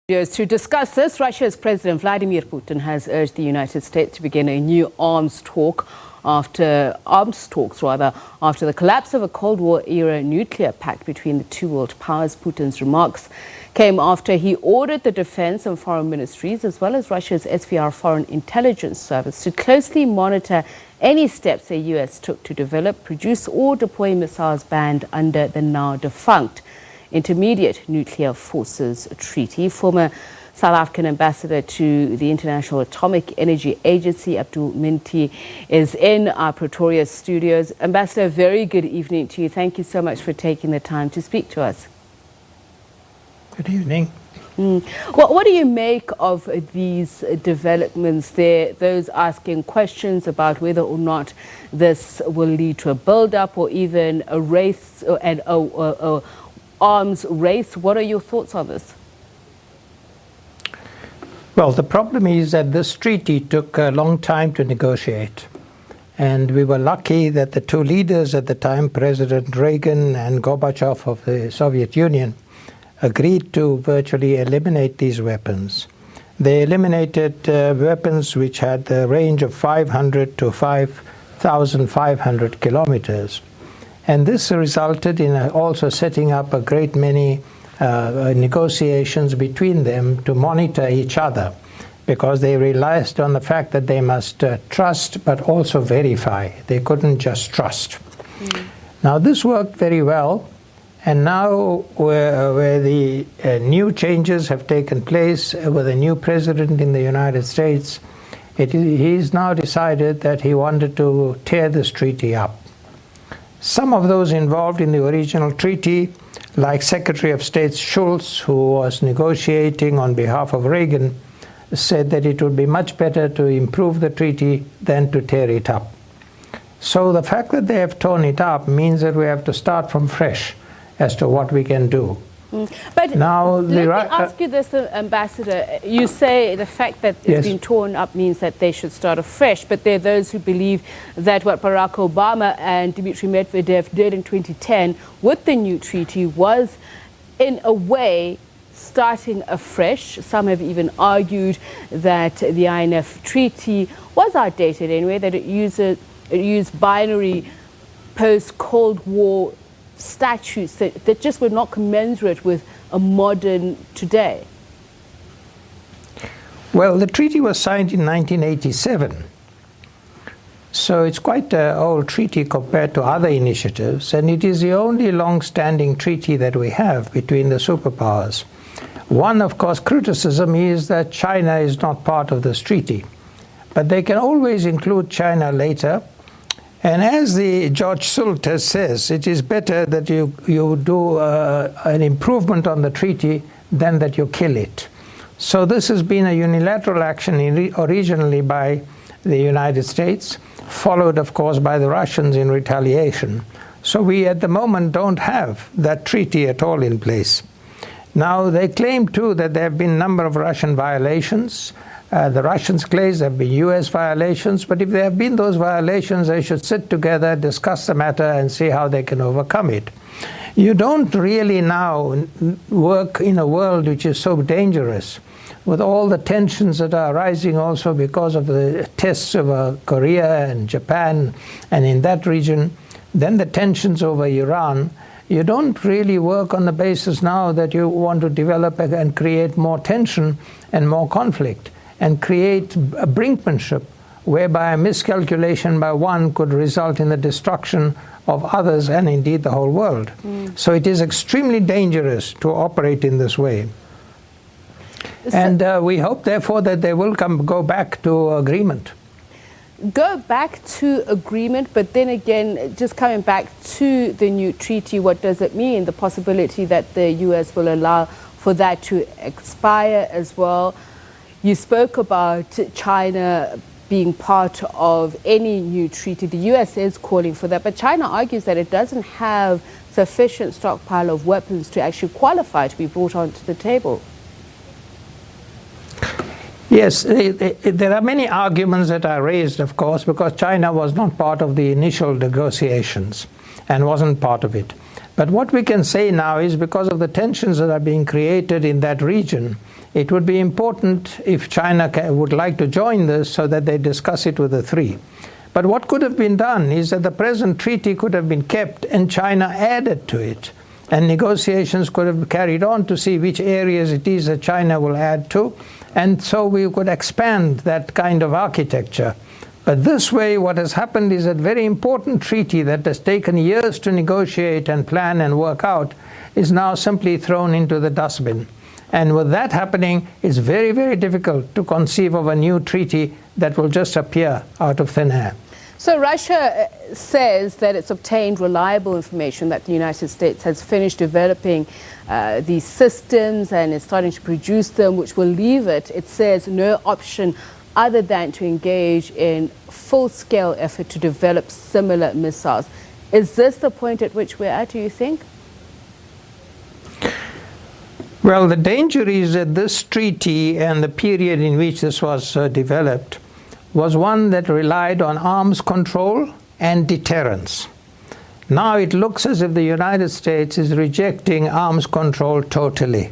To discuss this, Russia's President Vladimir Putin has urged the United States to begin a new arms talks after the collapse of a Cold War-era nuclear pact between the two world powers. Putin's remarks came after he ordered the defense and foreign ministries, as well as Russia's SVR Foreign Intelligence Service, to closely monitor any steps the US took to develop, produce or deploy missiles banned under the now-defunct Intermediate Nuclear Forces Treaty. Former South African ambassador to the International Atomic Energy Agency, Abdul Minty, is in our Pretoria studios. Ambassador, very good evening to you. Thank you so much for taking the time to speak to us. Good evening. What do you make of these developments there? Those asking questions about whether or not this will lead to a build-up or even a race and arms race. What are your thoughts on this? Well, the problem is that this treaty took a long time to negotiate. And we were lucky that the two leaders at the time, President Reagan and Gorbachev of the Soviet Union, agreed to virtually eliminate these weapons. They eliminated weapons which had the range of 500 to 5,500 kilometers. And this resulted in also setting up a great many negotiations between them to monitor each other, because they relied on the fact that they must trust but also verify. They couldn't just trust. Now this worked very well, and now where the new changes have taken place with a new president in the United States, he's now decided that he wanted to tear this treaty up. Some of those involved in the original treaty, like Secretary of State Schultz, who was negotiating on behalf of Reagan, said that it would be much better to improve the treaty than to tear it up. So the fact that they have torn it up means that we have to start from fresh as to what we can do. But now, let me ask you this, Ambassador. You say the fact that it's been torn up means that they should start afresh, but there are those who believe that what Barack Obama and Dmitry Medvedev did in 2010 with the new treaty was, in a way, starting afresh. Some have even argued that the INF treaty was outdated anyway, that it used binary post-Cold War statutes that just were not commensurate with a modern today. Well, the treaty was signed in 1987. So it's quite an old treaty compared to other initiatives, and it is the only long-standing treaty that we have between the superpowers. One, of course, criticism is that China is not part of this treaty, but they can always include China later. And as the George Shultz says, it is better that you do an improvement on the treaty than that you kill it. So this has been a unilateral action originally by the United States, followed, of course, by the Russians in retaliation. So we, at the moment, don't have that treaty at all in place. Now, they claim, too, that there have been a number of Russian violations. The Russians claim there have been US violations, but if there have been those violations, they should sit together, discuss the matter, and see how they can overcome it. You don't really now work in a world which is so dangerous, with all the tensions that are arising also because of the tests over Korea and Japan, and in that region, then the tensions over Iran. You don't really work on the basis now that you want to develop and create more tension and more conflict, and create a brinkmanship whereby a miscalculation by one could result in the destruction of others and indeed the whole world. So it is extremely dangerous to operate in this way. And we hope, therefore, that they will go back to agreement. Go back to agreement, but then again, just coming back to the new treaty, what does it mean? The possibility that the US will allow for that to expire as well. You spoke about China being part of any new treaty. The US is calling for that, but China argues that it doesn't have sufficient stockpile of weapons to actually qualify to be brought onto the table. Yes, there are many arguments that are raised, of course, because China was not part of the initial negotiations and wasn't part of it. But what we can say now is, because of the tensions that are being created in that region, It would be important if China would like to join this so that they discuss it with the three. But what could have been done is that the present treaty could have been kept and China added to it. And negotiations could have carried on to see which areas it is that China will add to. And so we could expand that kind of architecture. But this way, what has happened is that very important treaty that has taken years to negotiate and plan and work out is now simply thrown into the dustbin. And with that happening, it's very, very difficult to conceive of a new treaty that will just appear out of thin air. So Russia says that it's obtained reliable information that the United States has finished developing these systems and is starting to produce them, which will leave it says, no option other than to engage in full-scale effort to develop similar missiles. Is this the point at which we're at, do you think? Well, the danger is that this treaty and the period in which this was developed was one that relied on arms control and deterrence. Now it looks as if the United States is rejecting arms control totally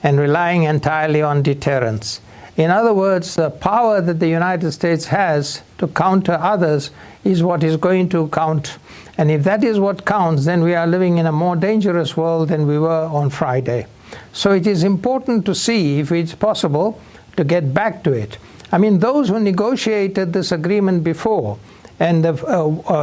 and relying entirely on deterrence. In other words, the power that the United States has to counter others is what is going to count. And if that is what counts, then we are living in a more dangerous world than we were on Friday. So it is important to see if it's possible to get back to it. I mean, those who negotiated this agreement before, and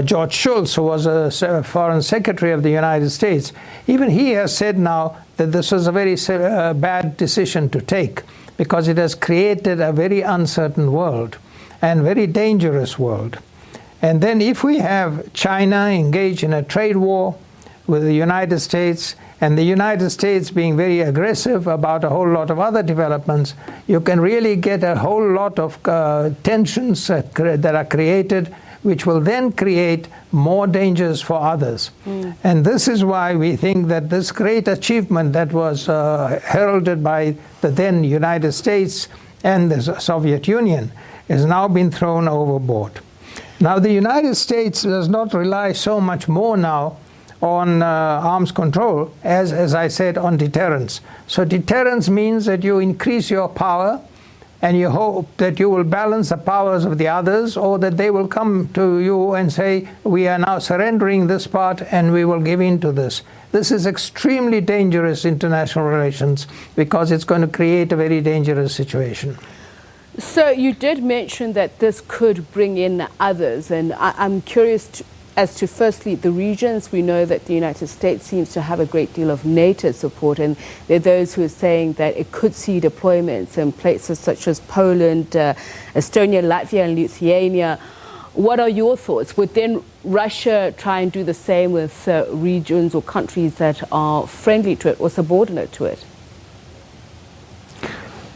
George Shultz, who was a foreign secretary of the United States, even he has said now that this was a very bad decision to take, because it has created a very uncertain world and very dangerous world. And then if we have China engaged in a trade war with the United States, and the United States being very aggressive about a whole lot of other developments, you can really get a whole lot of tensions that are created, which will then create more dangers for others. And this is why we think that this great achievement that was heralded by the then United States and the Soviet Union has now been thrown overboard. Now, the United States does not rely so much more now on arms control as I said, on deterrence. So deterrence means that you increase your power and you hope that you will balance the powers of the others, or that they will come to you and say, we are now surrendering this part and we will give in to this. This is extremely dangerous international relations, because it's going to create a very dangerous situation. So you did mention that this could bring in others, and I'm curious as to, firstly, the regions. We know that the United States seems to have a great deal of NATO support, and there are those who are saying that it could see deployments in places such as Poland, Estonia, Latvia, and Lithuania. What are your thoughts? Would then Russia try and do the same with regions or countries that are friendly to it or subordinate to it?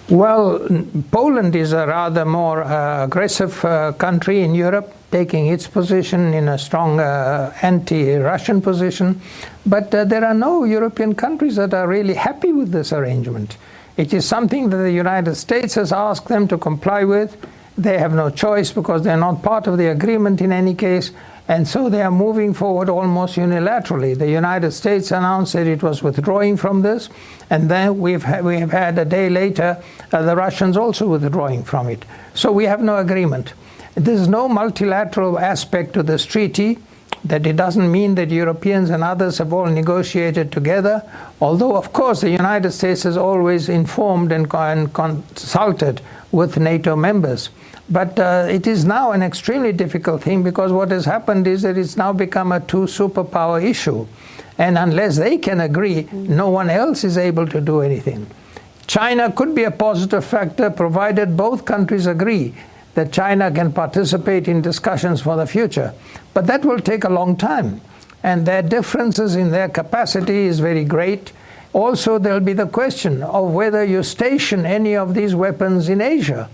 Well, Poland is a rather more aggressive country in Europe, taking its position in a strong anti-Russian position. But there are no European countries that are really happy with this arrangement. It is something that the United States has asked them to comply with. They have no choice, because they're not part of the agreement in any case. And so they are moving forward almost unilaterally. The United States announced that it was withdrawing from this, and then we have had a day later the Russians also withdrawing from it. So we have no agreement. There's no multilateral aspect to this treaty. That it doesn't mean that Europeans and others have all negotiated together, although of course the United States has always informed and consulted with NATO members. But it is now an extremely difficult thing, because what has happened is that it's now become a two-superpower issue. And unless they can agree, no one else is able to do anything. China could be a positive factor, provided both countries agree that China can participate in discussions for the future. But that will take a long time. And their differences in their capacity is very great. Also, there'll be the question of whether you station any of these weapons in Asia.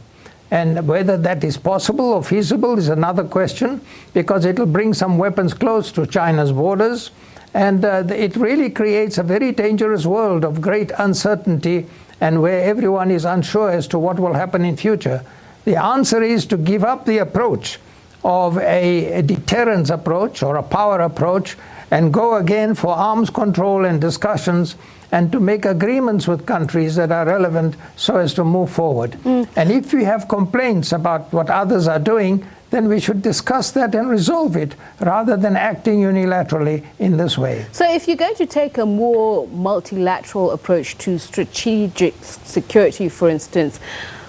And whether that is possible or feasible is another question, because it will bring some weapons close to China's borders. And it really creates a very dangerous world of great uncertainty, and where everyone is unsure as to what will happen in future. The answer is to give up the approach of a deterrence approach or a power approach, and go again for arms control and discussions, and to make agreements with countries that are relevant so as to move forward. And if we have complaints about what others are doing, then we should discuss that and resolve it rather than acting unilaterally in this way. So if you're going to take a more multilateral approach to strategic security, for instance,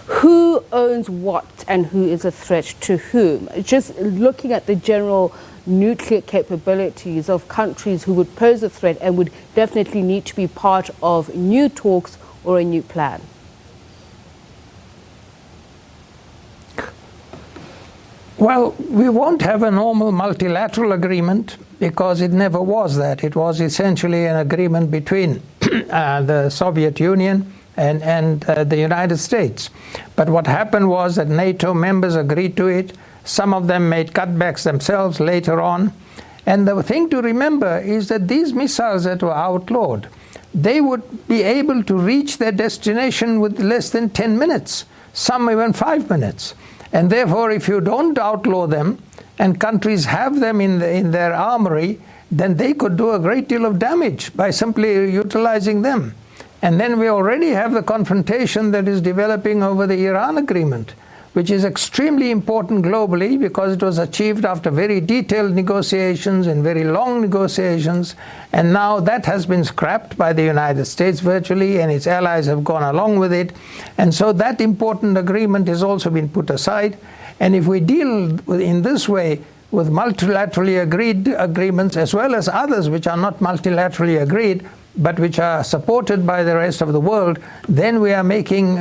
who owns what and who is a threat to whom? Just looking at the general nuclear capabilities of countries who would pose a threat and would definitely need to be part of new talks or a new plan. Well, we won't have a normal multilateral agreement because it never was that. It was essentially an agreement between the Soviet Union and the United States. But what happened was that NATO members agreed to it. Some of them made cutbacks themselves later on. And the thing to remember is that these missiles that were outlawed, they would be able to reach their destination with less than 10 minutes, some even 5 minutes. And therefore, if you don't outlaw them, and countries have them in their armory, then they could do a great deal of damage by simply utilizing them. And then we already have the confrontation that is developing over the Iran agreement, which is extremely important globally because it was achieved after very detailed negotiations and very long negotiations. And now that has been scrapped by the United States virtually, and its allies have gone along with it. And so that important agreement has also been put aside. And if we deal in this way with multilaterally agreed agreements, as well as others which are not multilaterally agreed, but which are supported by the rest of the world, then we are making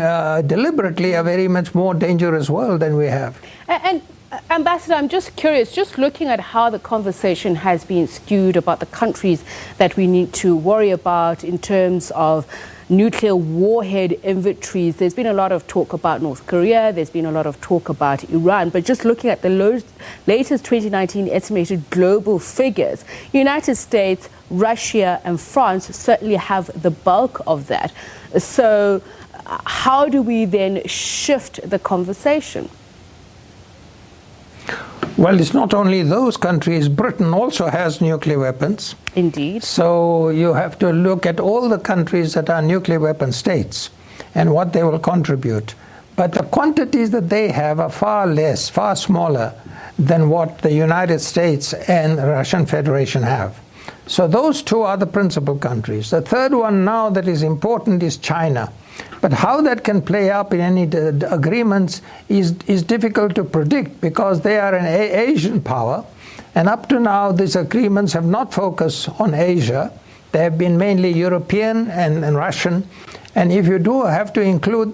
deliberately a very much more dangerous world than we have. And Ambassador, I'm just curious, just looking at how the conversation has been skewed about the countries that we need to worry about in terms of nuclear warhead inventories. There's been a lot of talk about North Korea, there's been a lot of talk about Iran, but just looking at the latest 2019 estimated global figures, United States, Russia and France certainly have the bulk of that. So how do we then shift the conversation? Well, it's not only those countries. Britain also has nuclear weapons. Indeed. So you have to look at all the countries that are nuclear weapon states and what they will contribute. But the quantities that they have are far less, far smaller than what the United States and the Russian Federation have. So those two are the principal countries. The third one now that is important is China. But how that can play up in any agreements is difficult to predict because they are an Asian power. And up to now, these agreements have not focused on Asia. They have been mainly European and Russian. And if you do have to include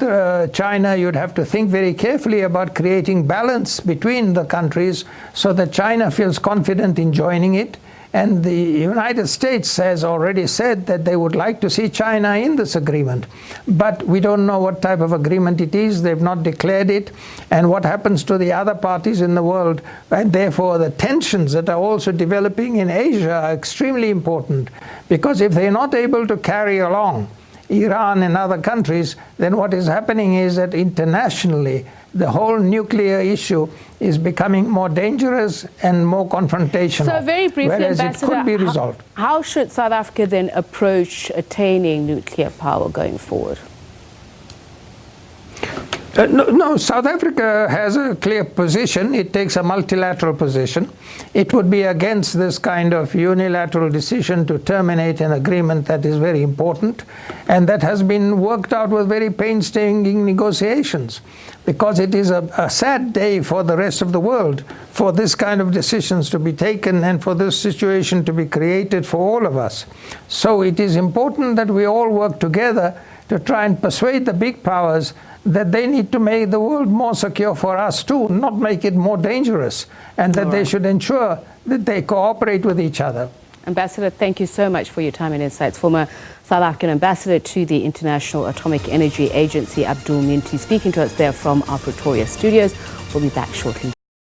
China, you'd have to think very carefully about creating balance between the countries so that China feels confident in joining it. And the United States has already said that they would like to see China in this agreement. But we don't know what type of agreement it is. They've not declared it. And what happens to the other parties in the world. And therefore, the tensions that are also developing in Asia are extremely important. Because if they're not able to carry along Iran and other countries, then what is happening is that internationally, the whole nuclear issue is becoming more dangerous and more confrontational. So very briefly, whereas Ambassador, it could be resolved. How should South Africa then approach attaining nuclear power going forward? No, South Africa has a clear position. It takes a multilateral position. It would be against this kind of unilateral decision to terminate an agreement that is very important and that has been worked out with very painstaking negotiations, because it is a sad day for the rest of the world for this kind of decisions to be taken and for this situation to be created for all of us. So it is important that we all work together to try and persuade the big powers that they need to make the world more secure for us too, not make it more dangerous, and that they should ensure that they cooperate with each other. Ambassador, thank you so much for your time and insights. Former South African ambassador to the International Atomic Energy Agency, Abdul Minty, speaking to us there from our Pretoria studios. We'll be back shortly.